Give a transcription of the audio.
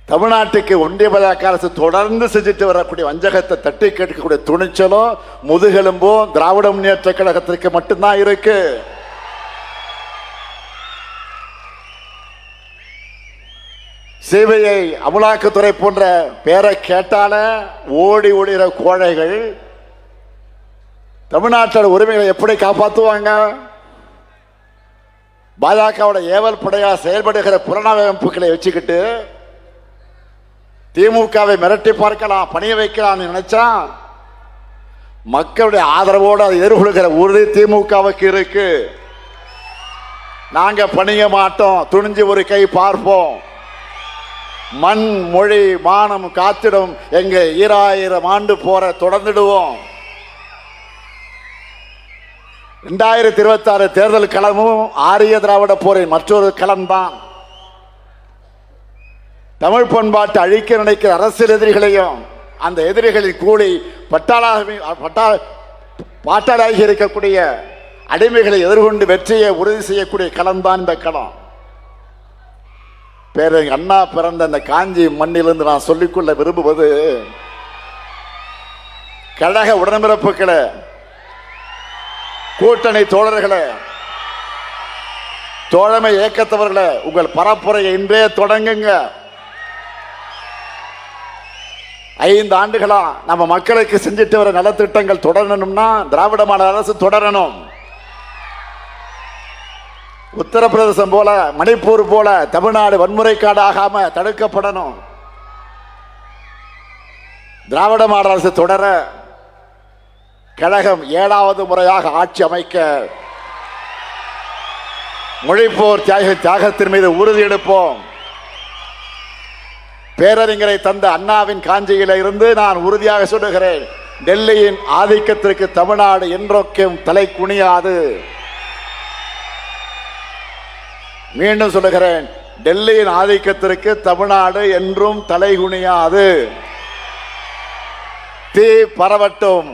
தமிழ்நாட்டுக்கு ஒன்றிய பாஜக அரசு தொடர்ந்து செஞ்சுட்டு வரக்கூடிய வஞ்சகத்தை தட்டி கேட்கக்கூடிய துணிச்சலும் முதுகெலும்பும் திராவிட முன்னேற்ற கழகத்திற்கு மட்டும்தான் இருக்கு. சிபிஐ, அமலாக்கத்துறை போன்ற பேரை கேட்டால ஓடி ஓடுகிற கோழைகள் தமிழ்நாட்டோட உரிமைகளை எப்படி காப்பாற்றுவாங்க? பாஜகவோட ஏவல் படையா செயல்படுகிற புலனாய்வுகளை வச்சுக்கிட்டு திமுகவை மிரட்டி பார்க்கலாம், பணிய வைக்கலாம் நினைச்சா மக்களுடைய ஆதரவோடு அதை எதிர்கொள்கிற உறுதி திமுகவுக்கு இருக்கு. நாங்க பணிய மாட்டோம், துணிஞ்சு ஒரு கை பார்ப்போம். மண் மொழி மானம் காத்திடும் எங்க 2000 ஆண்டு போற தொடர்ந்துடுவோம். 2026 தேர்தல் களமும் ஆரிய திராவிட போரின் மற்றொரு களம்தான். தமிழ் பண்பாட்டை அழிக்க நினைக்கிற அரசியல் எதிரிகளையும் அந்த எதிரிகளின் கூலி பாட்டாளாகி இருக்கக்கூடிய அடிமைகளை எதிர்கொண்டு வெற்றியை உறுதி செய்யக்கூடிய களம்தான் இந்த களம். பேரறிஞர் அண்ணா பிறந்த அந்த காஞ்சி மண்ணிலிருந்து நான் சொல்லிக்கொள்ள விரும்புவது, கழக உடன்பிறப்புகளே, கூட்டணி தோழர்களே, தோழமை இயக்கத்தவர்களே, உங்கள் பரப்புரையை இன்றே தொடங்குங்க. 5 ஆண்டுகளா நம்ம மக்களுக்கு செஞ்சுட்டு வர நலத்திட்டங்கள் தொடரணும்னா திராவிட மாடல் அரசு தொடரணும். உத்தரப்பிரதேசம் போல, மணிப்பூர் போல தமிழ்நாடு வன்முறை காடாகாம தடுக்கப்படணும். திராவிட மாடல் அரசு தொடர கழகம் 7வது முறையாக ஆட்சி அமைக்க மொழிப்போர் தியாகத்தின் மீது உறுதி எடுப்போம். பேரறிஞரை தந்த அண்ணாவின் காஞ்சியில இருந்து நான் உறுதியாக சொல்லுகிறேன், டெல்லியின் ஆதிக்கத்திற்கு தமிழ்நாடு என்றொக்கும் தலை குனியாது. மீண்டும் சொல்லுகிறேன், டெல்லியின் ஆதிக்கத்திற்கு தமிழ்நாடு என்றும் தலை குனியாது. தீ பரவட்டும்,